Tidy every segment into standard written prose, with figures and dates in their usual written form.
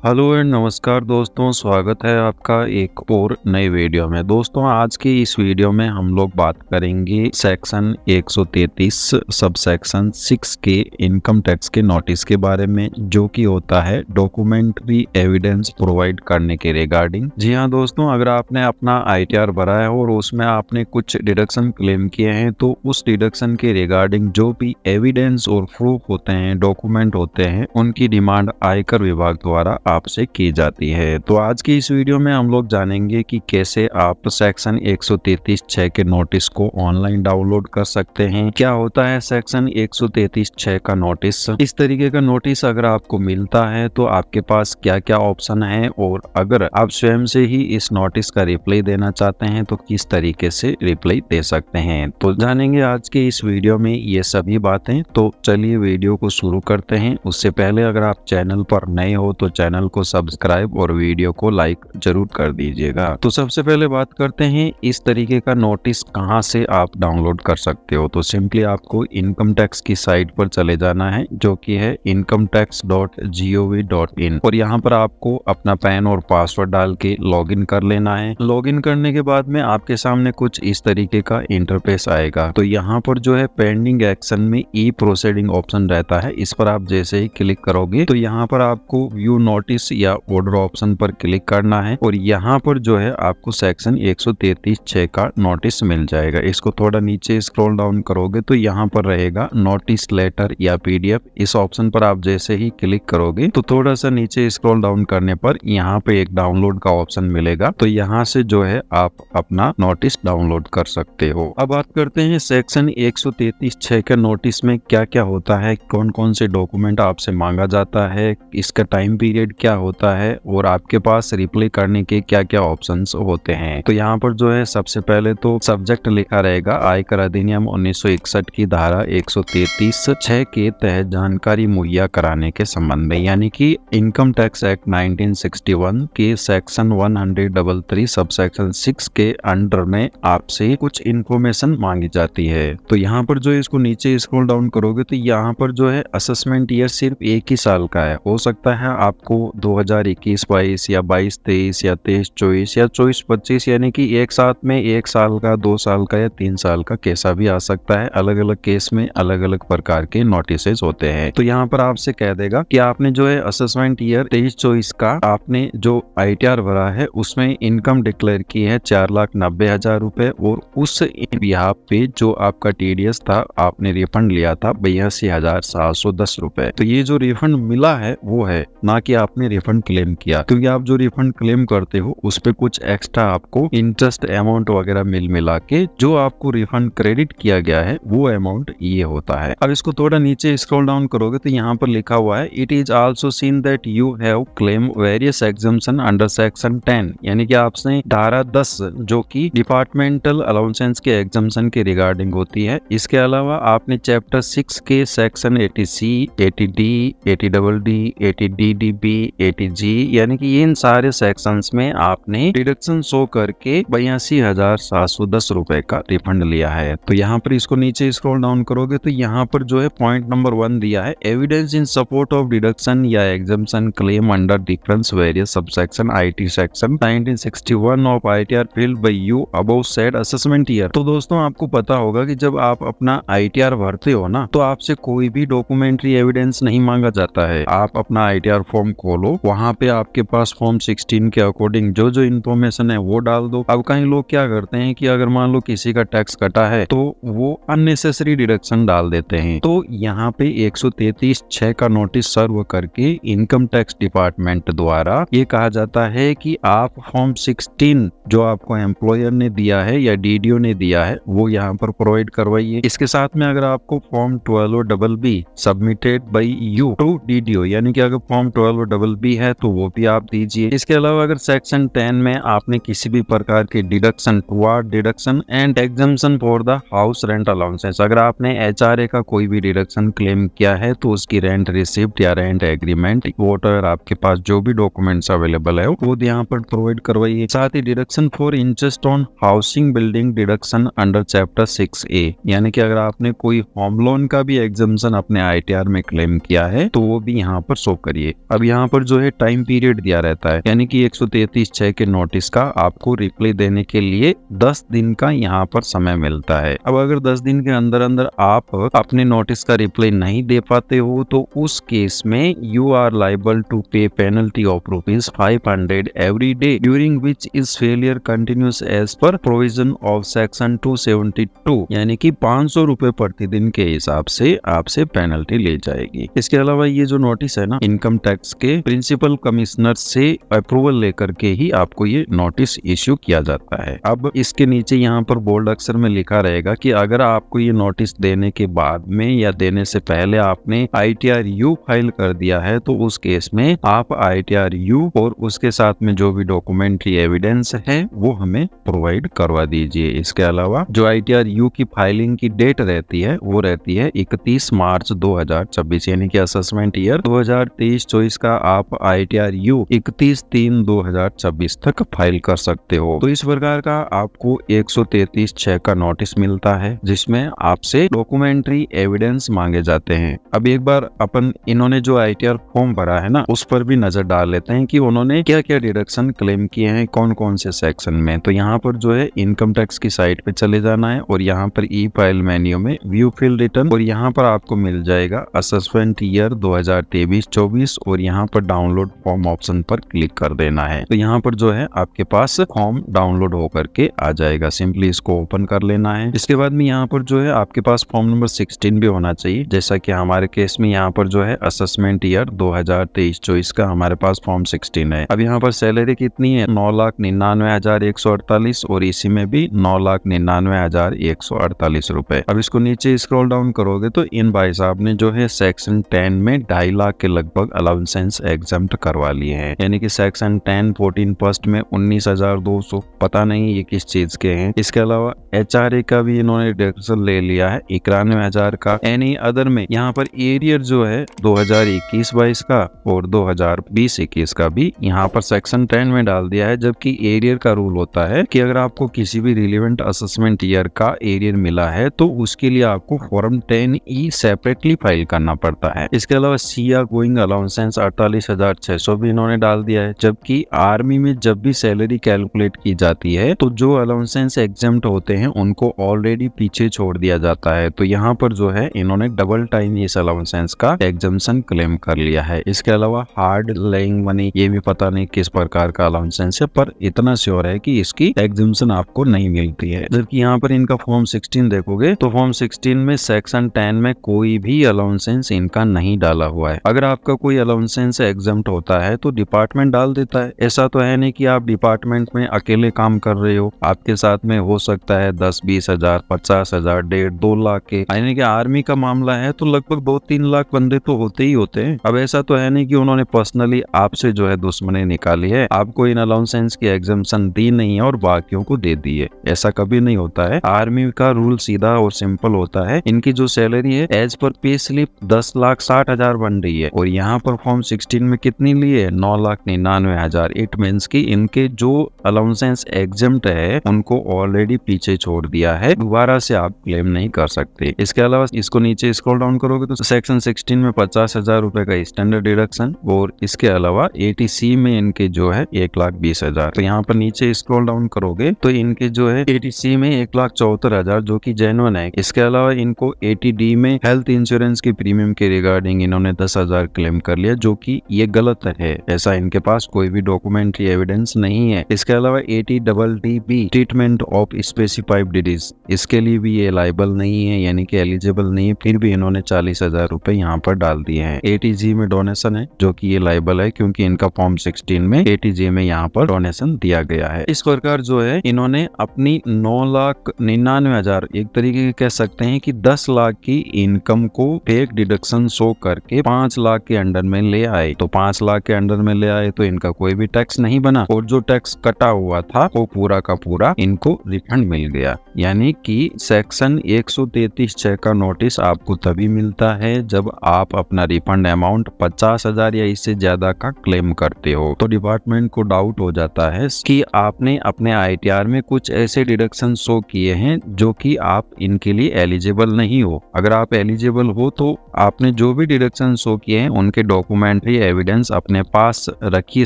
Hello and नमस्कार दोस्तों, स्वागत है आपका एक और नए वीडियो में। दोस्तों, आज की इस वीडियो में हम लोग बात करेंगे सेक्शन 133 सब सेक्शन 6 के इनकम टैक्स के नोटिस के बारे में, जो कि होता है डॉक्यूमेंट्री एविडेंस प्रोवाइड करने के रिगार्डिंग। जी हाँ दोस्तों, अगर आपने अपना ITR भरा है और उसमें आपने कुछ डिडक्शन क्लेम किए हैं, तो उस डिडक्शन के रिगार्डिंग जो भी एविडेंस और प्रूफ होते हैं, डॉक्यूमेंट होते हैं, उनकी डिमांड आयकर विभाग द्वारा आपसे की जाती है। तो आज की इस वीडियो में हम लोग जानेंगे कि कैसे आप सेक्शन 133(6) के नोटिस को ऑनलाइन डाउनलोड कर सकते हैं। क्या होता है सेक्शन 133(6) का नोटिस? इस तरीके का नोटिस अगर आपको मिलता है तो आपके पास क्या क्या ऑप्शन है, और अगर आप स्वयं से ही इस नोटिस का रिप्लाई देना चाहते हैं तो किस तरीके से रिप्लाई दे सकते हैं, तो जानेंगे आज के इस वीडियो में ये सभी बातें। तो चलिए वीडियो को शुरू करते हैं। उससे पहले अगर आप चैनल पर नए हो तो चैनल को सब्सक्राइब और वीडियो को लाइक जरूर कर दीजिएगा। तो सबसे पहले बात करते हैं इस तरीके का नोटिस कहां से आप डाउनलोड कर सकते हो। तो सिंपली आपको इनकम टैक्स की साइट पर चले जाना है, जो कि है incometax.gov.in, और यहाँ पर आपको अपना पैन और पासवर्ड डाल के लॉगिन कर लेना है। लॉगिन करने के बाद में आपके सामने कुछ इस तरीके का इंटरफेस आएगा। तो यहाँ पर जो है पेंडिंग एक्शन में ई प्रोसीडिंग ऑप्शन रहता है, इस पर आप जैसे ही क्लिक करोगे तो यहाँ पर आपको व्यू नोटिस या ऑर्डर ऑप्शन पर क्लिक करना है, और यहाँ पर जो है आपको सेक्शन 133(6) का नोटिस मिल जाएगा। इसको थोड़ा नीचे स्क्रॉल डाउन करोगे तो यहाँ पर रहेगा नोटिस लेटर या PDF। इस ऑप्शन पर आप जैसे ही क्लिक करोगे तो थोड़ा सा नीचे स्क्रॉल डाउन करने पर यहाँ पे एक डाउनलोड का ऑप्शन मिलेगा। तो यहाँ से जो है आप अपना नोटिस डाउनलोड कर सकते हो। अब बात करते हैं सेक्शन 133(6) के नोटिस में क्या क्या होता है, कौन कौन से डॉक्यूमेंट आपसे मांगा जाता है, इसका टाइम पीरियड क्या होता है, और आपके पास रिप्लाई करने के क्या क्या ऑप्शंस होते हैं। तो यहाँ पर जो है सबसे पहले तो सब्जेक्ट लिखा रहेगा आयकर अधिनियम 1961 की धारा 133(6) के तहत जानकारी मुहैया कराने के संबंध में, यानी कि इनकम टैक्स एक्ट 1961 के सेक्शन 133 सब सेक्शन 6 के अंडर में आपसे कुछ इन्फॉर्मेशन मांगी जाती है। तो यहाँ पर जो है इसको नीचे स्क्रॉल डाउन करोगे तो यहाँ पर जो है असेसमेंट ईयर सिर्फ एक ही साल का है। हो सकता है आपको 2021-22 या 22-23 या 23-24 या 24-25, यानी कि एक साथ में 1 साल का, 2 साल का या 3 साल का कैसा भी आ सकता है। अलग अलग केस में अलग अलग प्रकार के नोटिसेज होते हैं। तो यहाँ पर आपसे कह देगा कि आपने जो है असेसमेंट ईयर 23-24 का आपने जो ITR भरा है उसमें इनकम डिक्लेयर की है 4,90,000 रुपए, और उस बिहाफ पे जो आपका TDS था आपने रिफंड लिया था 82,710 रुपए। तो ये जो रिफंड मिला है वो है, ना कि आपने रिफंड क्लेम किया, क्योंकि आप जो रिफंड क्लेम करते हो उस पे कुछ एक्स्ट्रा आपको इंटरेस्ट अमाउंट वगैरह मिला के जो आपको रिफंड क्रेडिट किया गया है वो अमाउंट ये होता है। अब इसको थोड़ा नीचे स्क्रॉल डाउन करोगे तो यहाँ पर लिखा हुआ है it is also seen that you have claim various exemption under section 10, यानी कि आपने धारा 10 जो कि डिपार्टमेंटल अलाउंसेंस के एग्जम्पशन के रिगार्डिंग होती है, इसके अलावा आपने चैप्टर 6 के section 80C, 80D, 80DD, 80DDB, 80G, यानी कि इन सारे सेक्शंस में आपने डिडक्शन शो करके 82,710 रुपए का रिफंड लिया है। तो यहाँ पर इसको नीचे स्क्रॉल डाउन करोगे तो यहाँ पर जो है पॉइंट नंबर 1 दिया है evidence in support of deduction या exemption claim under difference various subsection IT section 1961 of ITR filed by you above said assessment year. तो दोस्तों, आपको पता होगा कि जब आप अपना ITR भरते हो ना, तो आपसे कोई भी डॉक्यूमेंट्री एविडेंस नहीं मांगा जाता है। आप अपना ITR फॉर्म खोलो, वहाँ पे आपके पास फॉर्म 16 के अकॉर्डिंग जो जो इन्फॉर्मेशन है वो डाल दो। अब कई लोग क्या करते हैं कि अगर मान लो किसी का टैक्स कटा है तो वो अननेसेसरी डिडक्शन डाल देते हैं। तो यहाँ पे 133(6) का नोटिस सर्व करके इनकम टैक्स डिपार्टमेंट द्वारा ये कहा जाता है कि आप फॉर्म 16 जो आपको एम्प्लॉयर ने दिया है या DDO ने दिया है वो यहाँ पर प्रोवाइड करवाइए। इसके साथ में अगर आपको form 12B submitted by you to DDO, यानी कि अगर फॉर्म 12B है तो वो भी आप दीजिए। इसके अलावा अगर सेक्शन 10 में आपने किसी भी प्रकार के deduction toward deduction and exemption for the house rent allowances, अगर आपने HRA का कोई भी डिडक्शन क्लेम किया है तो उसकी रेंट रिसिप्ट या रेंट एग्रीमेंट, वोटर आपके पास जो भी डॉक्यूमेंट्स अवेलेबल है वो यहाँ पर प्रोवाइड करवाइए। साथ ही deduction for interest on housing building deduction under chapter 6A, यानी कि अगर आपने कोई होम लोन का भी एग्जम्पशन अपने ITR में क्लेम किया है तो वो भी यहाँ पर शो करिए। अब यहाँ पर जो है टाइम पीरियड दिया रहता है, यानी कि 133(6) के नोटिस का आपको रिप्लाई देने के लिए 10 दिन का यहाँ पर समय मिलता है। अब अगर 10 दिन के अंदर अंदर आप अपने नोटिस का रिप्लाई नहीं दे पाते हो तो उस केस में you are liable to pay penalty of ₹500 every day during which is failure continues as per provision of section 272, यानी कि 500 रुपए प्रतिदिन के हिसाब से आपसे पेनल्टी ले जाएगी। इसके अलावा ये जो नोटिस है ना, इनकम टैक्स के प्रिंसिपल कमिश्नर से अप्रूवल लेकर के ही आपको ये नोटिस इश्यू किया जाता है। अब इसके नीचे यहाँ पर बोल्ड अक्षर में लिखा रहेगा कि अगर आपको ये नोटिस देने के बाद में या देने से पहले आपने ITR-U फाइल कर दिया है तो उस केस में आप ITR-U और उसके साथ में जो भी डॉक्यूमेंट्री एविडेंस है वो हमें प्रोवाइड करवा दीजिए। इसके अलावा जो ITR-U की फाइलिंग की डेट रहती है वो रहती है 31 मार्च 2026, यानी कि असेसमेंट ईयर 2023-24 का आप ITR-U 31/3/2026 तक फाइल कर सकते हो। तो इस प्रकार का आपको 133(6) का नोटिस मिलता है जिसमें आपसे डॉक्यूमेंट्री एविडेंस मांगे जाते हैं। अब एक बार अपन इन्होंने जो ITR फॉर्म भरा है ना उस पर भी नजर डाल लेते हैं कि उन्होंने क्या क्या डिडक्शन क्लेम किए हैं कौन कौन से सेक्शन में। तो यहाँ पर जो है इनकम टैक्स की साइट पे चले जाना है और यहाँ पर ई फाइल मेन्यू में व्यू फिल रिटर्न और यहाँ पर आपको मिल जाएगा असेसमेंट ईयर 2023-24 और यहाँ पर डाउनलोड फॉर्म ऑप्शन पर क्लिक कर देना है। तो यहाँ पर जो है आपके पास फॉर्म डाउनलोड होकर के आ जाएगा, सिंपली इसको ओपन कर लेना है। इसके बाद में यहाँ पर जो है आपके पास फॉर्म नंबर 16 भी होना चाहिए, जैसा कि हमारे केस में यहाँ पर जो है असेसमेंट ईयर 2023-24 का हमारे पास फॉर्म 16 है। अब यहाँ पर सैलरी कितनी है, 9,99,148 और इसी में भी 9,99,148 रुपए। अब इसको नीचे स्क्रॉल डाउन करोगे तो इन भाई साहब ने जो है सेक्शन 10 में 2.5 लाख के लगभग अलाउंसेंस एग्जम्प्ट करवा लिए हैं, यानी कि सेक्शन 10 14 फर्स्ट में 19,200 पता नहीं ये किस चीज के हैं। इसके अलावा HRA का भी इन्होंने डिडक्शन ले लिया है 91,000 का। एनी अदर में यहाँ पर एरियर जो है 2021-22 का और 2020-21 का भी यहाँ पर सेक्शन 10 में डाल दिया है, जबकि एरियर का रूल होता है कि अगर आपको किसी भी रिलेवेंट असेसमेंट ईयर का एरियर मिला है तो उसके लिए आपको फॉर्म 10E सेपरेटली फाइल करना पड़ता है। इसके अलावा सिया गोइंग अलाउंसेंस 48,600 भी इन्होंने डाल दिया है, जबकि आर्मी में जब भी सैलरी कैलकुलेट की जाती है तो जो अलाउंसेंस एग्जम्प्ट होते हैं उनको ऑलरेडी पीछे छोड़ दिया जाता है। तो यहाँ पर जो है इन्होंने डबल टाइम इस अलाउंसेंस का एग्जम्पशन क्लेम कर लिया है। इसके अलावा हार्ड लेइंग मनी, ये भी पता नहीं किस प्रकार का अलाउंसेंस है, पर इतना श्योर है कि इसकी एग्जम्पशन आपको नहीं मिलती है। जबकि यहाँ पर इनका फॉर्म 16 देखोगे तो फॉर्म 16 में सेक्शन 10 में कोई भी अलाउंसेंस इनका नहीं डाला हुआ है। अगर आपका कोई अलाउंसेंस एग्जम्प्ट होता है तो डिपार्टमेंट डाल देता है। ऐसा तो है नहीं कि आप डिपार्टमेंट में अकेले काम कर रहे हो, आपके साथ में हो सकता है 10-20 हजार, 50 हजार, 1.5-2 लाख के। यानी कि आर्मी का मामला है तो लगभग 2-3 लाख बंदे तो होते ही होते हैं। अब ऐसा तो है नहीं कि उन्होंने पर्सनली आपसे जो है दुश्मनी निकाली है, आपको इन अलाउंसेंस की एग्जम्पशन दी नहीं है और बाकियों को दे दी है, ऐसा कभी नहीं होता है। आर्मी का रूल सीधा और सिंपल होता है, इनकी जो सैलरी है एज पर पे स्लिप 10,60,000 बन रही है और यहाँ पर फॉर्म 16 में कितनी ली है, 9,99,000। इट मीन्स की इनके जो अलाउंसेंस एग्जम्प्ट है उनको ऑलरेडी पीछे छोड़ दिया है, दोबारा से आप क्लेम नहीं कर सकते। इसके अलावा इसको नीचे स्क्रॉल डाउन करोगे तो सेक्शन 16 में 50,000 रुपए का स्टैंडर्ड डिडक्शन और इसके अलावा ATC में इनके जो है 1,20,000। तो यहाँ पर नीचे स्क्रॉल डाउन करोगे तो इनके जो है ATC में 1,74,000 जो कि जेन्युइन है। इसके अलावा इनको ATD में हेल्थ इंश्योरेंस की प्रीमियम के रिगार्डिंग इन्होंने 10,000 क्लेम कर लिया, जो कि ये गलत है, ऐसा इनके पास कोई भी डॉक्यूमेंट्री एविडेंस नहीं है। इसके अलावा ATDDB treatment of specified disease, इसके लिए भी ये लाइबल नहीं है, यानी कि एलिजिबल नहीं है, फिर भी इन्होंने 40,000 रुपए यहाँ पर डाल दिए हैं। ATG में डोनेशन है जो कि ये लाइबल है क्योंकि इनका फॉर्म 16 में ATG में यहाँ पर डोनेशन दिया गया है। इस प्रकार जो है इन्होंने अपनी 9,99,000 एक तरीके के कह सकते हैं कि 10 लाख की इनकम को फेक डिडक्शन शो करके 5 लाख के अंडर में ले आए। तो 5 लाख के अंडर में ले आए तो इनका कोई भी टैक्स नहीं बना और जो टैक्स कटा हुआ था वो पूरा का पूरा इनको रिफंड मिल गया। यानी कि सेक्शन 133(6) का नोटिस आपको तभी मिलता है जब आप अपना रिफंड अमाउंट 50,000 या इससे ज्यादा का क्लेम करते हो। तो डिपार्टमेंट को डाउट हो जाता है कि आपने अपने ITR में कुछ ऐसे डिडक्शन शो किए हैं जो कि आप इनके लिए एलिजिबल नहीं हो। अगर आप एलिजिबल हो तो आपने जो भी डिडक्शन शो किए हैं उनके डॉक्यूमेंट्री एविडेंस अपने पास रखिए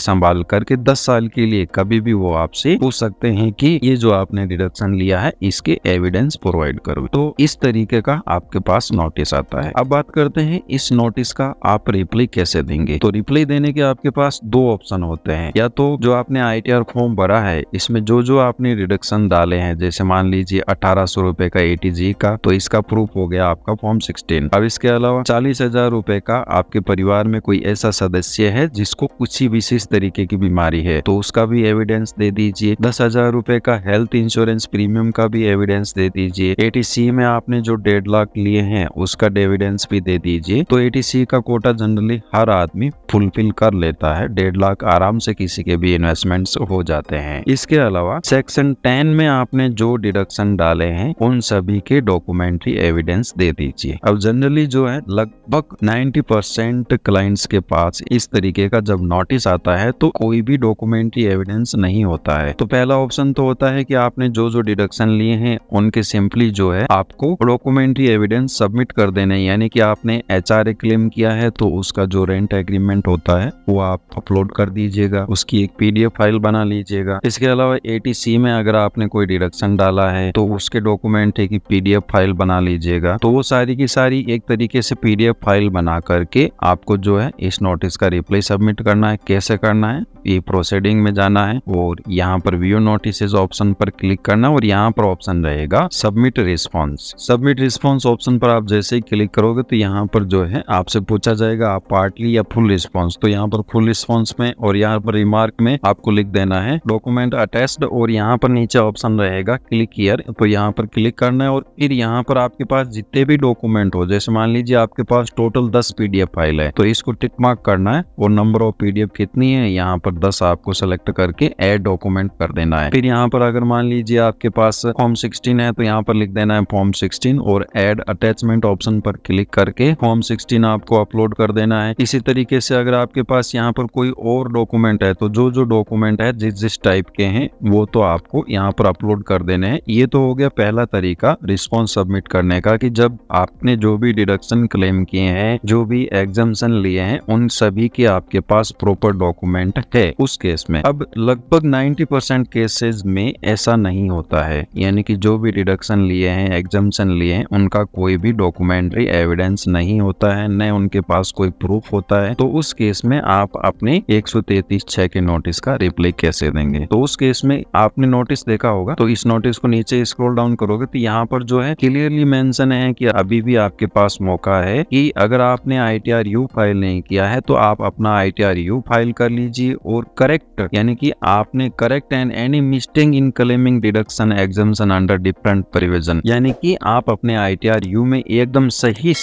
संभाल करके 10 साल के लिए। कभी भी वो आपसे पूछ सकते हैं कि ये जो आपने डिडक्शन लिया है इसके एविडेंस प्रोवाइड करो। तो इस तरीके का आपके पास नोटिस आता है। अब बात करते हैं इस नोटिस का आप रिप्लाई कैसे देंगे। तो रिप्लाई देने के आपके पास दो ऑप्शन होते हैं। या तो जो आपने ITR फॉर्म भरा है इसमें जो आपने रिडक्शन डाले हैं, जैसे मान लीजिए 1800 रुपए का ATG का, तो इसका प्रूफ हो गया आपका फॉर्म 16। अब इसके अलावा 40,000 रुपए का आपके परिवार में कोई ऐसा सदस्य है जिसको कुछ ही विशेष तरीके की बीमारी है, तो उसका भी एविडेंस दे दीजिए। 10,000 रुपए का हेल्थ इंश्योरेंस प्रीमियम का भी एविडेंस दे दीजिए। ATC में आपने जो 1.5 लाख लिए हैं उसका एविडेंस भी दे दीजिए। तो ATC का कोटा जनरली हर आदमी फुलफिल कर लेता है, 1.5 लाख आराम से किसी के भी इन्वेस्टमेंट्स हो जाते हैं। इसके अलावा सेक्शन 10 में आपने जो डिडक्शन डाले हैं उन सभी के डॉक्यूमेंट्री एविडेंस दे दीजिए। अब जनरली जो है लगभग 90% क्लाइंट्स के पास इस तरीके का जब नोटिस आता है तो कोई भी डॉक्यूमेंट्री एविडेंस नहीं होता है। तो पहला ऑप्शन तो होता है कि आपने जो डिडक्शन लिए हैं उनके सिंपली जो है आपको डॉक्यूमेंट्री एविडेंस सबमिट कर देने, यानी कि आपने HRA क्लेम किया है तो उसका जो रेंट एग्रीमेंट होता है वो आप अपलोड कर दीजिएगा, उसकी एक PDF फाइल बना लीजिएगा। इसके अलावा ATC में अगर आपने कोई डिडक्शन डाला है तो उसके डॉक्यूमेंट की PDF फाइल बना लीजिएगा। तो वो सारी की सारी एक तरीके से PDF फाइल बना करके आपको जो है इस नोटिस का रिप्लाई सबमिट करना है। कैसे करना है, ये प्रोसीडिंग में जाना है और यहाँ पर व्यू नोटिसेस ऑप्शन पर क्लिक करना और यहाँ पर ऑप्शन रहेगा submit response. Submit response option पर आप जैसे ही क्लिक करोगे तो यहाँ पर जो है आपसे पूछा जाएगा आप पार्टली या फुल रिस्पॉन्स। तो यहाँ पर फुल रिस्पॉन्स में और यहाँ पर रिमार्क में आपको लिख देना है डॉक्यूमेंट अटैच्ड और यहाँ पर नीचे ऑप्शन रहेगा क्लिक हियर, तो यहाँ पर क्लिक करना है और फिर यहाँ पर आपके पास जितने भी डॉक्यूमेंट हो, जैसे मान लीजिए आपके पास टोटल 10 PDF फाइल है तो इसको टिक मार्क करना है और नंबर ऑफ PDF कितनी है यहाँ पर 10 आपको सेलेक्ट करके ऐड डॉक्यूमेंट कर देना है। फिर यहाँ पर अगर मान लीजिए आपके पास फॉर्म 16 है तो यहाँ पर लिख देना है फॉर्म 16 और ऐड अटैचमेंट ऑप्शन पर क्लिक करके फॉर्म 16 आपको अपलोड कर देना है। इसी तरीके से अगर आपके पास यहाँ पर कोई और डॉक्यूमेंट है तो जो डॉक्यूमेंट है जिस टाइप के हैं वो तो आपको यहाँ पर अपलोड कर देने हैं। ये तो हो गया पहला तरीका रिस्पॉन्स सबमिट करने का कि जब आपने जो भी डिडक्शन क्लेम किए हैं, जो भी एग्जम्पशन लिए हैं, उन सभी के आपके पास प्रॉपर डॉक्यूमेंट है उस केस में। अब लगभग 90% केसेस में ऐसा नहीं होता है, यानी कि जो भी डिडक्शन लिए हैं, एग्जम्पशन लिए हैं, उनका कोई भी डॉक्यूमेंट्री एविडेंस नहीं होता है, न उनके पास कोई प्रूफ होता है। तो उस केस में आप अपने 133(6) के नोटिस का रिप्लाई कैसे देंगे। तो उस केस में आपने नोटिस देखा होगा, तो इस नोटिस को नीचे स्क्रॉल डाउन करोगे तो यहाँ पर जो है क्लियरली मेंशन है कि अभी भी आपके पास मौका है कि अगर आपने ITR-U फाइल नहीं किया है तो आप अपना ITR-U फाइल कर लीजिए और करेक्ट, यानी कि आपने correct and any mistake in claiming deduction exemption under different provision, यानी कि आप अपने ITR-U में एकदम सही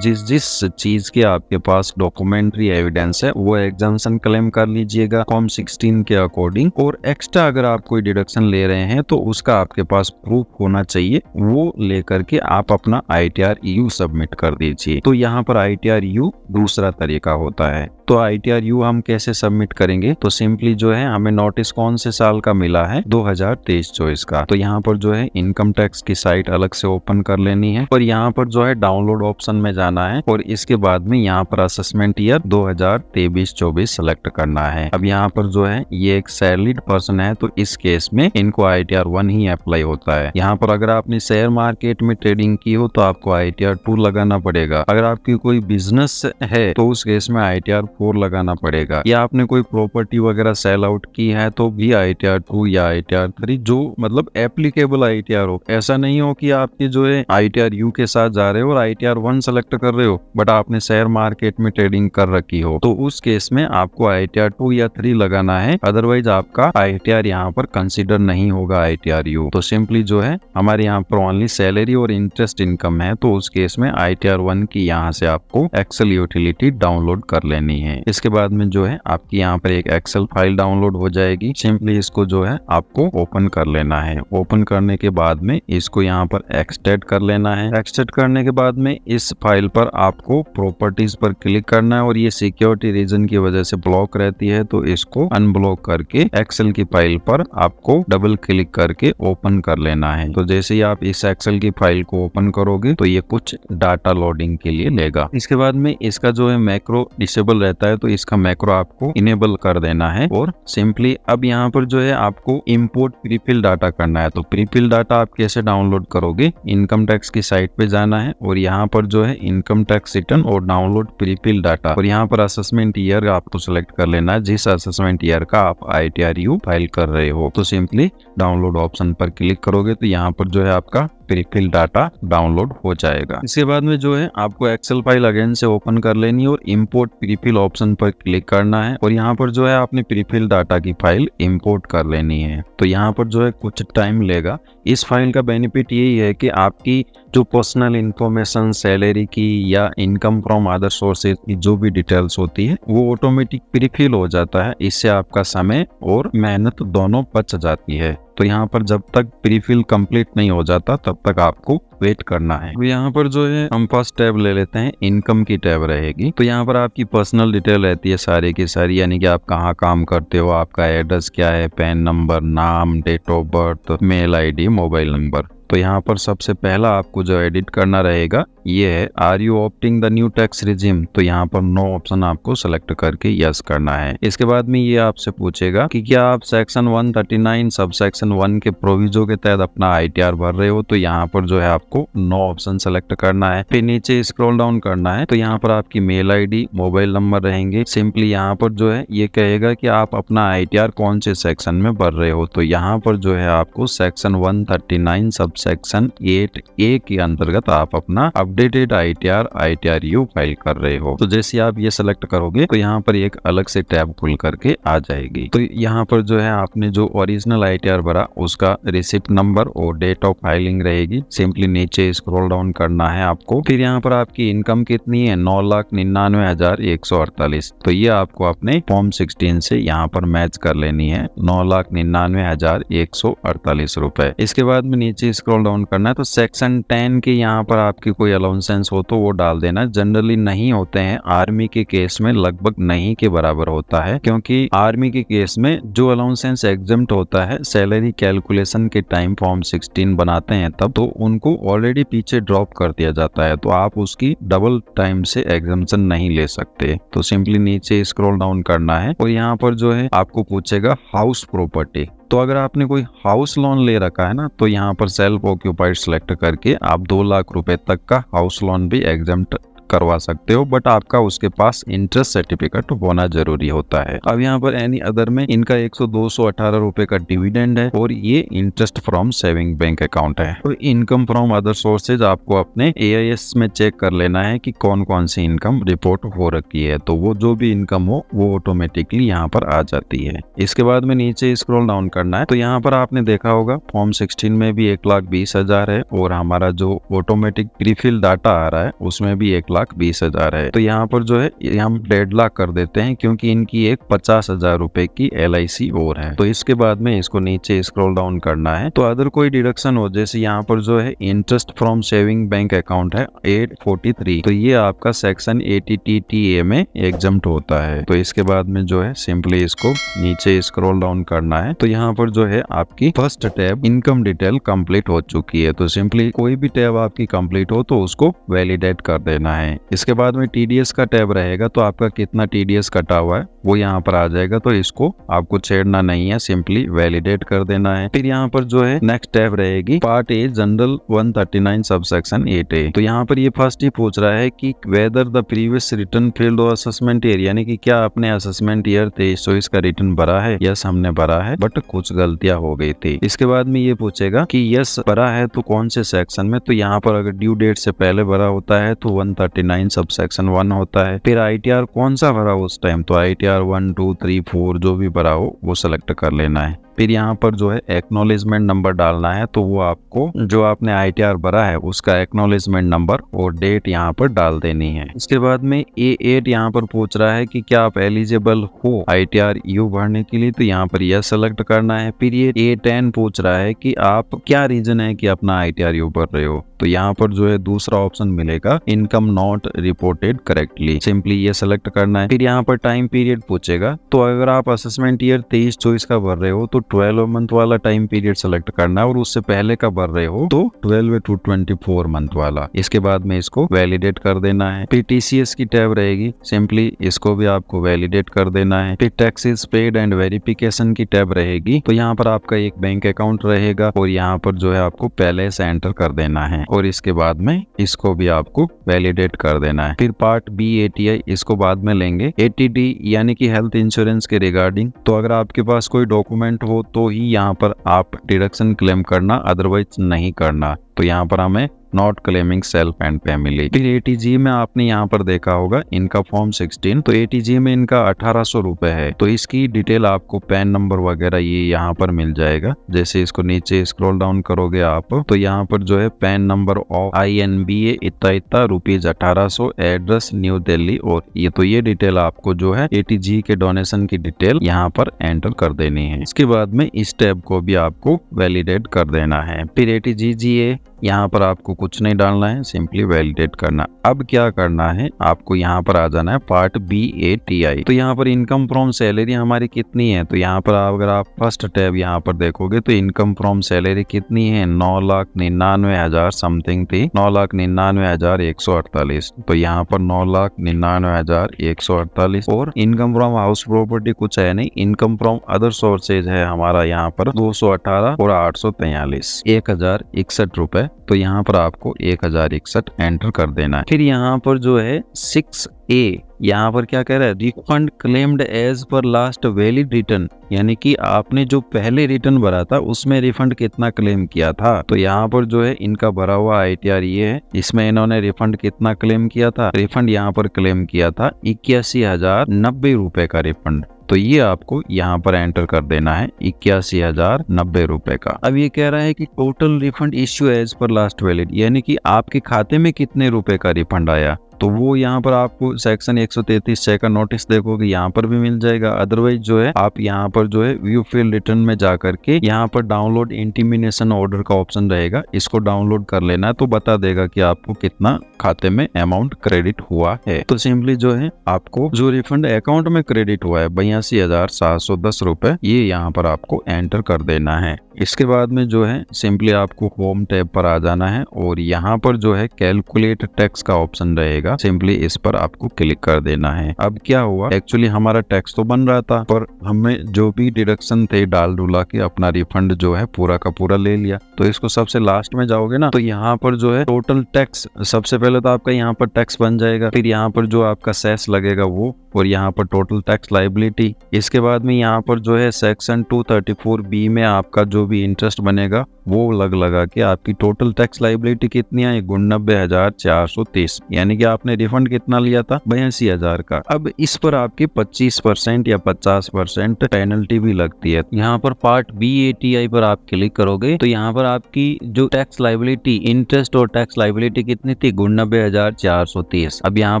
जिस चीज के आपके पास डॉक्यूमेंट्री एविडेंस है वो एग्जम्पशन क्लेम कर लीजिएगा फॉर्म 16 के अकॉर्डिंग। और एक्स्ट्रा अगर आप कोई डिडक्शन ले रहे हैं तो उसका आपके पास प्रूफ होना चाहिए, वो लेकर के आप अपना ITR-U सबमिट कर दीजिए। तो यहाँ पर ITR-U दूसरा तरीका होता है। तो ITR-U हम कैसे सबमिट करेंगे, तो सिंपली जो है हमें नोटिस कौन से साल का मिला है, 2023-24 का। तो यहाँ पर जो है इनकम टैक्स की साइट अलग से ओपन कर लेनी है और यहाँ पर जो है डाउनलोड ऑप्शन में जाना है और इसके बाद में यहाँ पर असेसमेंट ईयर 2023-24 सेलेक्ट करना है। अब यहाँ पर जो है ये एक सैलरीड पर्सन है तो इस केस में इनको ITR-1 ही अप्लाई होता है। यहाँ पर अगर आपने शेयर मार्केट में ट्रेडिंग की हो तो आपको ITR-2 लगाना पड़ेगा। अगर आपकी कोई बिजनेस है तो उस केस में ITR-4 लगाना पड़ेगा, या आपने कोई प्रॉपर्टी वगैरह सेल आउट की है तो भी ITR-2 या ITR-3 जो मतलब एप्लीकेबल ITR हो। ऐसा नहीं हो कि आपके जो है ITR-U के साथ जा रहे हो और ITR-1 सेलेक्ट कर रहे हो बट आपने शेयर मार्केट में ट्रेडिंग कर रखी हो, तो उस केस में आपको ITR-2 या 3 लगाना है, अदरवाइज आपका ITR यहाँ पर कंसिडर नहीं होगा ITR-U। तो सिंपली जो है हमारे यहाँ पर ओनली सैलरी और इंटरेस्ट इनकम है तो उस केस में ITR-1 की यहाँ से आपको एक्सेल यूटिलिटी डाउनलोड कर लेनी है। इसके बाद में जो है आपकी यहाँ पर एक एक्सेल फाइल डाउनलोड हो जाएगी। सिंपली इसको जो है आपको ओपन कर लेना है। ओपन करने के बाद में इसको यहाँ पर एक्सट्रैक्ट कर लेना है। एक्सट्रैक्ट करने के बाद में इस फाइल पर आपको प्रॉपर्टीज पर क्लिक करना है और ये सिक्योरिटी रीजन की वजह से ब्लॉक रहती है तो इसको अनब्लॉक करके एक्सेल की फाइल पर आपको डबल क्लिक करके ओपन कर लेना है। तो जैसे ही आप इस एक्सेल की फाइल को ओपन करोगे तो ये कुछ डाटा लोडिंग के लिए लेगा। इसके बाद में इसका जो है मैक्रो डिसेबल रहता है तो इसका मैक्रो आपको इनेबल कर देना है। और सिंपली अब यहाँ पर जो है आपको इंपोर्ट प्रीफिल डाटा करना है। तो प्रीफिल डाटा आप कैसे डाउनलोड करोगे, इनकम टैक्स की साइट पे जाना है और यहाँ पर जो है इनकम टैक्स रिटर्न और डाउनलोड प्रीफिल डाटा, और यहाँ पर असेसमेंट ईयर आपको सिलेक्ट कर लेना है जिस असेसमेंट ईयर का आप ITRU फाइल कर रहे हो। तो सिंपली डाउनलोड ऑप्शन पर क्लिक करोगे तो यहाँ पर जो है आपका प्रीफिल डाटा डाउनलोड हो जाएगा। इसके बाद में जो है आपको एक्सेल फाइल अगेन से ओपन कर लेनी है और इंपोर्ट प्रीफिल ऑप्शन पर क्लिक करना है और यहाँ पर जो है आपने प्रीफिल डाटा की फाइल इंपोर्ट कर लेनी है। तो यहाँ पर जो है कुछ टाइम लेगा। इस फाइल का बेनिफिट यही है कि आपकी जो पर्सनल इंफॉर्मेशन, सैलरी की या इनकम फ्रॉम अदर सोर्सेज की जो भी डिटेल्स होती है वो ऑटोमेटिक प्रीफिल हो जाता है। इससे आपका समय और मेहनत दोनों बच जाती है। तो यहाँ पर जब तक प्रीफिल कंप्लीट नहीं हो जाता तब तक आपको वेट करना है। तो यहाँ पर जो है हम फर्स्ट टैब ले लेते हैं, इनकम की टैब रहेगी। तो यहाँ पर आपकी पर्सनल डिटेल रहती है सारी की सारी, यानी कि आप कहाँ काम करते हो, आपका एड्रेस क्या है, पैन नंबर, नाम, date of birth, mail ID, mobile number. तो यहाँ पर सबसे पहला आपको जो एडिट करना रहेगा ये है are you opting the new tax regime. तो यहाँ पर नो ऑप्शन आपको सेलेक्ट करके यस करना है। इसके बाद में ये आपसे पूछेगा कि क्या आप सेक्शन 139 सब सेक्शन 1 के प्रोविजो के तहत अपना ITR भर रहे हो। तो यहाँ पर जो है आपको नो ऑप्शन सेलेक्ट करना है। फिर नीचे स्क्रॉल डाउन करना है तो यहाँ पर आपकी मेल ID, मोबाइल नंबर रहेंगे। सिंपली यहाँ पर जो है ये कहेगा कि आप अपना ITR कौन से सेक्शन में भर रहे हो। तो यहाँ पर जो है आपको सेक्शन 139 सब सेक्शन 8A के अंतर्गत आप अपना अपडेटेड ITRU फाइल कर रहे हो। तो जैसे आप ये सिलेक्ट करोगे तो यहाँ पर एक अलग से टैब खुल करके आ जाएगी। तो यहाँ पर जो है आपने जो ओरिजिनल ITR भरा उसका रिसिप्ट नंबर और डेट ऑफ फाइलिंग रहेगी। सिंपली नीचे स्क्रॉल डाउन करना है आपको। फिर यहाँ पर आपकी इनकम कितनी है, 9,99,148। तो ये आपको अपने फॉर्म 16 से यहाँ पर मैच कर लेनी है, 9,99,148 रुपए। इसके बाद में नीचे स्क्रॉल डाउन करना है तो सेक्शन 10 के यहाँ पर आपकी कोई अलाउंसेंस हो तो वो डाल देना। जनरली नहीं होते हैं, आर्मी के केस में लगभग नहीं के बराबर होता है, क्योंकि आर्मी के केस में जो अलाउंसेंस एग्जम्प्ट होता है सैलरी कैलकुलेशन के टाइम फॉर्म 16 बनाते हैं तब, तो उनको ऑलरेडी पीछे ड्रॉप कर दिया जाता है। तो आप उसकी डबल टाइम से एग्जम्पशन नहीं ले सकते। तो सिंपली नीचे स्क्रॉल डाउन करना है और यहाँ पर जो है आपको पूछेगा हाउस प्रॉपर्टी। तो अगर आपने कोई हाउस लोन ले रखा है ना तो यहाँ पर सेल्फ ऑक्यूपाइड सेलेक्ट करके आप 2 लाख रुपए तक का हाउस लोन भी एग्जम्प्ट करवा सकते हो, बट आपका उसके पास इंटरेस्ट सर्टिफिकेट होना जरूरी होता है। अब यहाँ पर एनी अदर में इनका 218 रुपए का डिविडेंड है और ये interest from saving bank account है। तो इनकम फ्रॉम अदर सोर्सेज आपको अपने AIS में चेक कर लेना है कि कौन कौन सी इनकम रिपोर्ट हो रखी है। तो वो जो भी इनकम हो वो ऑटोमेटिकली यहाँ पर आ जाती है। इसके बाद में नीचे स्क्रॉल डाउन करना है तो यहाँ पर आपने देखा होगा फॉर्म 16 में भी 1,20,000 है और हमारा जो ऑटोमेटिक प्रीफिल डाटा आ रहा है उसमें भी 1,20,000 है। तो यहाँ पर जो है हम 1.5 लाख कर देते हैं क्योंकि इनकी एक 50,000 रुपए की LIC और है। तो इसके बाद में इसको नीचे स्क्रॉल डाउन करना है तो अदर कोई डिडक्शन हो, जैसे यहाँ पर जो है interest from saving bank account है 843, तो ये आपका सेक्शन 80TTA में एग्जम्प्ट होता है। तो इसके बाद में जो है सिंपली इसको नीचे स्क्रॉल डाउन करना है तो यहाँ पर जो है आपकी first tab income detail complete हो चुकी है। तो सिंपली कोई भी टैब आपकी कंप्लीट हो तो उसको वैलिडेट कर देना है। इसके बाद में TDS का टैब रहेगा तो आपका कितना TDS कटा हुआ है वो यहाँ पर आ जाएगा। तो इसको आपको छेड़ना नहीं है, सिंपली वैलिडेट कर देना है। फिर यहाँ पर जो है नेक्स्ट टैब रहेगी part A general 139 sub section 8A। तो यहाँ पर ये फर्स्ट ही पूछ रहा है कि whether the previous return field और असेसमेंट ईयर, यानी कि क्या आपने असेसमेंट ईयर 23-24 का रिटर्न भरा है। यस हमने भरा है बट कुछ गलतियां हो गई थी। इसके बाद में ये पूछेगा कि यस भरा है तो कौन से सेक्शन में। तो यहाँ पर अगर ड्यू डेट से पहले भरा होता है तो 139 सब सेक्शन 1 होता है। फिर ITR कौन सा भरा उस टाइम, तो ITR 1, 2, 3, 4 जो भी भरा हो वो सेलेक्ट कर लेना है। फिर यहाँ पर जो है एक्नॉलेजमेंट नंबर डालना है तो वो आपको जो आपने ITR भरा है उसका एक्नॉलेजमेंट नंबर और डेट यहाँ पर डाल देनी है। इसके बाद में A8 यहाँ पर पूछ रहा है कि क्या आप एलिजिबल हो ITRU भरने के लिए, तो यहाँ पर यह सेलेक्ट करना है। फिर ये A10 पूछ रहा है कि आप क्या रीजन है कि अपना ITRU भर रहे हो, तो यहाँ पर जो है दूसरा ऑप्शन मिलेगा income not reported correctly, simply ये सेलेक्ट करना है। फिर यहाँ पर टाइम पीरियड पूछेगा तो अगर आप असेसमेंट ईयर 23-24 का भर रहे हो तो 12 मंथ वाला टाइम पीरियड सेलेक्ट करना है और उससे पहले का भर रहे हो तो 12 to 24 मंथ वाला। इसके बाद में इसको वैलिडेट कर देना है। फिर TCS की टैब रहेगी, सिंपली इसको भी आपको वैलिडेट कर देना है। फिर टैक्सेस पेड एंड वेरिफिकेशन की टैब रहेगी, तो यहाँ पर आपका एक बैंक अकाउंट रहेगा और यहाँ पर जो है आपको पहले से एंटर कर देना है और इसके बाद में इसको भी आपको वैलिडेट कर देना है। फिर पार्ट B ATI इसको बाद में लेंगे। ATD यानी कि हेल्थ इंश्योरेंस के रिगार्डिंग, तो अगर आपके पास कोई डॉक्यूमेंट हो तो ही यहाँ पर आप डिडक्शन क्लेम करना, अदरवाइज नहीं करना। तो यहाँ पर हमें not claiming self and family. फिर ATG में आपने यहाँ पर देखा होगा इनका फॉर्म 16, तो ATG में इनका 1800 रुपए है। तो इसकी डिटेल आपको पैन नंबर वगैरह ये यहाँ पर मिल जाएगा। जैसे इसको नीचे स्क्रॉल डाउन करोगे आप तो यहाँ पर जो है पैन नंबर ऑफ INBA इतना रुपीज 1800, एड्रेस न्यू दिल्ली, और ये डिटेल आपको जो है ATG के डोनेशन की डिटेल यहाँ पर एंटर कर देनी है। इसके बाद में इस टैब को भी आपको वैलिडेट कर देना है। फिर ATGGA यहाँ पर आपको कुछ नहीं डालना है, सिंपली वैलिडेट करना। अब क्या करना है, आपको यहाँ पर आ जाना है पार्ट B ATI। तो यहाँ पर इनकम फ्रॉम सैलरी हमारी कितनी है, तो यहाँ पर अगर आप फर्स्ट टैब यहाँ पर देखोगे तो इनकम फ्रॉम सैलरी कितनी है, 9,99,000 समथिंग थी, 9,99,148। तो यहाँ पर 9,99,148 और इनकम फ्रॉम हाउस प्रॉपर्टी कुछ है नहीं, इनकम फ्रॉम अदर सोर्सेज है हमारा यहाँ पर 218 और 843, 1,061 रुपए। तो यहाँ पर आपको 1,061 एंटर कर देना है। फिर यहाँ पर जो है 6A, यहाँ पर क्या कह रहा है, refund claimed as per last valid return, यानी कि आपने जो पहले रिटर्न भरा था उसमें रिफंड कितना क्लेम किया था। तो यहाँ पर जो है इनका भरा हुआ ITR ये है, इसमें इन्होंने रिफंड कितना क्लेम किया था, रिफंड यहाँ पर क्लेम किया था 81,090 रुपए का रिफंड। तो ये आपको यहाँ पर एंटर कर देना है 81,090 रुपए का। अब ये कह रहा है कि total refund issue as per last valid, यानी कि आपके खाते में कितने रुपए का रिफंड आया। तो वो यहाँ पर आपको सेक्शन 133 का नोटिस देखोगे यहाँ पर भी मिल जाएगा। अदरवाइज जो है आप यहाँ पर जो है व्यू फील्ड रिटर्न में जा करके यहाँ पर डाउनलोड इंटीमिनेशन ऑर्डर का ऑप्शन रहेगा, इसको डाउनलोड कर लेना है, तो बता देगा कि आपको कितना खाते में अमाउंट क्रेडिट हुआ है। तो सिंपली जो है आपको जो रिफंड अकाउंट में क्रेडिट हुआ है 82,710 रुपए, ये यहाँ पर आपको एंटर कर देना है। इसके बाद में जो है सिंपली आपको होम टैब पर आ जाना है और यहाँ पर जो है कैलकुलेट टैक्स का ऑप्शन रहेगा, सिंपली इस पर आपको क्लिक कर देना है। अब क्या हुआ, एक्चुअली हमारा टैक्स तो बन रहा था पर हमने जो भी डिडक्शन थे डाल डुला के अपना रिफंड जो है पूरा का पूरा ले लिया। तो इसको सबसे लास्ट में जाओगे ना तो यहाँ पर जो है टोटल टैक्स, सबसे पहले तो आपका यहाँ पर टैक्स बन जाएगा, फिर यहाँ पर जो आपका सेस लगेगा वो, और यहाँ पर टोटल टैक्स लायबिलिटी। इसके बाद में यहाँ पर जो है सेक्शन 234B में आपका जो भी इंटरेस्ट बनेगा वो लगा के आपकी टोटल टैक्स लायबिलिटी कितनी आई, 89,430, यानी कि आपने रिफंड कितना लिया था, 82,000 का। अब इस पर आपकी 25% या 50% पेनल्टी भी लगती है। यहाँ पर पार्ट B ATI पर आप क्लिक करोगे तो यहाँ पर आपकी जो टैक्स लायबिलिटी, इंटरेस्ट और टैक्स लायबिलिटी कितनी थी, 89,430। अब यहाँ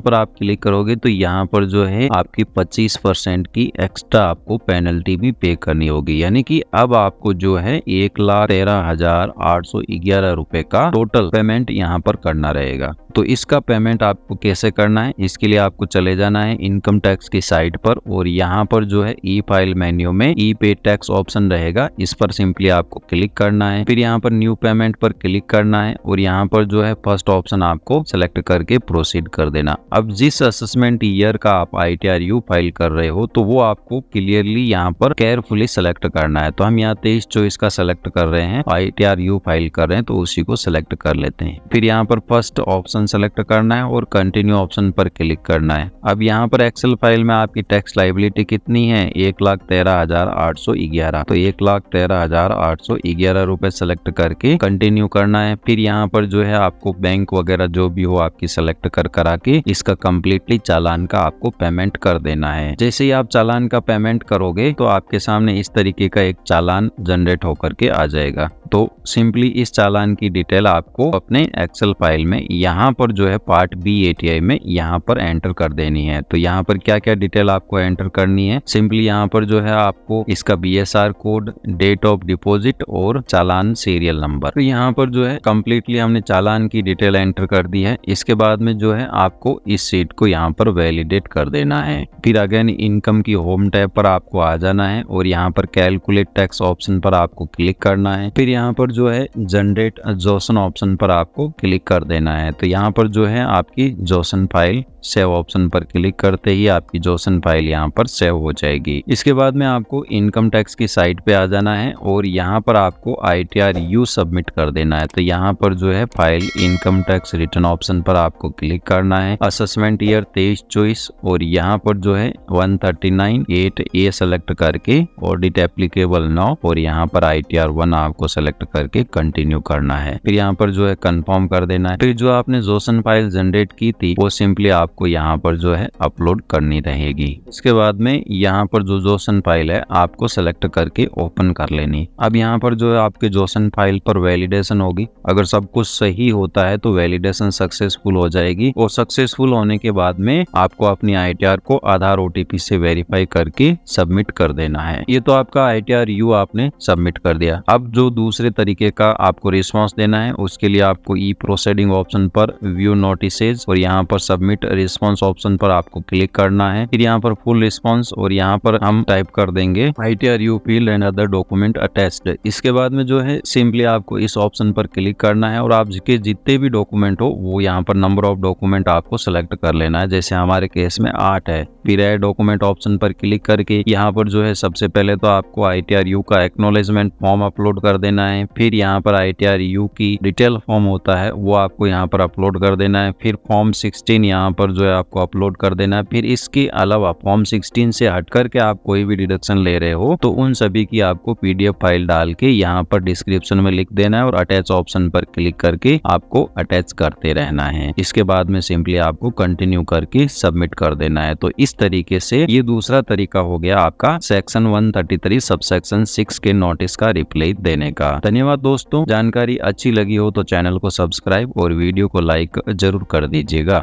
पर आप क्लिक करोगे तो यहाँ पर जो है आपकी 25% की एक्स्ट्रा आपको पेनल्टी भी पे करनी होगी, यानी कि अब आपको जो है 1,13,811 रुपए का टोटल पेमेंट यहाँ पर करना रहेगा। तो इसका पेमेंट आपको कैसे करना है, इसके लिए आपको चले जाना है इनकम टैक्स की साइट पर और यहाँ पर जो है ई फाइल मेन्यू में ई पे टैक्स ऑप्शन रहेगा, इस पर सिंपली आपको क्लिक करना है। फिर यहाँ पर न्यू पेमेंट पर क्लिक करना है और यहाँ पर जो है फर्स्ट ऑप्शन आपको सेलेक्ट करके प्रोसीड कर देना। अब जिस असेसमेंट ईयर का आप ITRU फाइल कर रहे हो तो वो आपको क्लियरली यहाँ पर केयरफुली सेलेक्ट करना है। तो हम यहाँ 23-24 का सेलेक्ट कर रहे हैं, ITRU फाइल कर रहे हैं तो उसी को सेलेक्ट कर लेते हैं। फिर यहाँ पर फर्स्ट ऑप्शन सेलेक्ट करना है और कंटिन्यू ऑप्शन पर क्लिक करना है। अब यहाँ पर एक्सेल फाइल में आपकी टैक्स लायबिलिटी कितनी है, 1,13,811। तो 1,13,811 रुपए सेलेक्ट करके कंटिन्यू करना है। फिर यहाँ पर जो है आपको बैंक वगैरह जो भी हो आपकी सेलेक्ट करा के इसका कम्प्लीटली चालान का आपको पेमेंट कर देना है। जैसे ही आप चालान का पेमेंट करोगे तो आपके सामने इस तरीके का एक चालान जनरेट होकर के आ जाएगा। तो सिंपली इस चालान की डिटेल आपको अपने एक्सेल फाइल में यहाँ पर जो है पार्ट बी ATI में यहाँ पर एंटर कर देनी है। तो यहाँ पर क्या क्या डिटेल आपको एंटर करनी है, सिंपली यहाँ पर जो है आपको इसका BSR code, date of deposit और चालान सीरियल नंबर। तो यहाँ पर जो है कम्प्लीटली हमने चालान की डिटेल एंटर कर दी है। इसके बाद में जो है आपको इस शीट को यहाँ पर वैलिडेट कर देना है। फिर अगेन इनकम की होम टैब पर आपको आ जाना है और यहाँ पर कैलकुलेट टैक्स ऑप्शन पर आपको क्लिक करना है। फिर यहाँ पर जो है जनरेट जोसन ऑप्शन पर आपको क्लिक कर देना है। तो यहाँ पर जो है आपकी जोसन फाइल सेव ऑप्शन पर क्लिक करते ही आपकी जोसन फाइल यहाँ पर सेव हो जाएगी। इसके बाद में आपको इनकम टैक्स की साइट पे आ जाना है और यहाँ पर आपको ITR U सबमिट कर देना है। तो यहाँ पर जो है file income tax return option पर आपको क्लिक करना है। असेसमेंट ईयर 23-24 और यहाँ पर जो है 139(8)A सेलेक्ट करके ऑडिट एप्लीकेबल नाउ और यहाँ पर ITR 1 आपको सेलेक्ट करके कंटिन्यू करना है। फिर यहाँ पर जो है कंफर्म कर देना है। फिर जो आपने जोसन फाइल जनरेट की थी वो सिंपली आपको यहाँ पर जो है अपलोड करनी रहेगी। इसके बाद में यहाँ पर जो जोसन फाइल है आपको सेलेक्ट करके ओपन कर लेनी। अब यहाँ पर जो है आपके जोसन फाइल पर वैलिडेशन होगी। अगर सब कुछ सही होता है तो वैलिडेशन सक्सेसफुल हो जाएगी और सक्सेसफुल होने के बाद में आपको अपनी ITR को आधार OTP से वेरीफाई करके सबमिट कर देना है। ये तो आपका ITR U आपने सबमिट कर दिया। अब जो दूसरे तरीके का आपको रिस्पॉन्स देना है उसके लिए आपको ई प्रोसीडिंग ऑप्शन पर व्यू नोटिसेज और यहाँ पर सबमिट रिस्पॉन्स ऑप्शन पर आपको क्लिक करना है। फिर यहाँ पर फुल रिस्पॉन्स और यहाँ पर हम टाइप कर देंगे ITR U field and other document attached. इसके बाद में जो है सिंपली आपको इस ऑप्शन पर क्लिक करना है और आपके जितने भी डॉक्यूमेंट हो वो यहाँ पर नंबर ऑफ डॉक्यूमेंट आपको सेलेक्ट कर लेना है। जैसे हमारे केस में 8 है। फिर ऐड डॉक्यूमेंट ऑप्शन पर क्लिक करके यहाँ पर जो है सबसे पहले तो आपको ITR U का एक्नॉलेजमेंट फॉर्म अपलोड कर देना है। फिर यहाँ पर ITR U की डिटेल फॉर्म होता है वो आपको यहाँ पर अपलोड कर देना है। फिर फॉर्म 16 यहाँ पर जो है आपको अपलोड कर देना है। फिर इसके अलावा फॉर्म 16 से हट करके आप कोई भी डिडक्शन ले रहे हो तो उन सभी की आपको PDF फाइल डाल के यहाँ पर डिस्क्रिप्शन में लिख देना है और अटैच ऑप्शन पर क्लिक करके आपको अटैच करते रहना है। इसके बाद में सिंपली आपको कंटिन्यू करके सबमिट कर देना है। तो इस तरीके से ये दूसरा तरीका हो गया आपका सेक्शन 133 सबसेक्शन 6 के नोटिस का रिप्लाई देने का। धन्यवाद दोस्तों, जानकारी अच्छी लगी हो तो चैनल को सब्सक्राइब और वीडियो को लाइक जरूर कर दीजिएगा।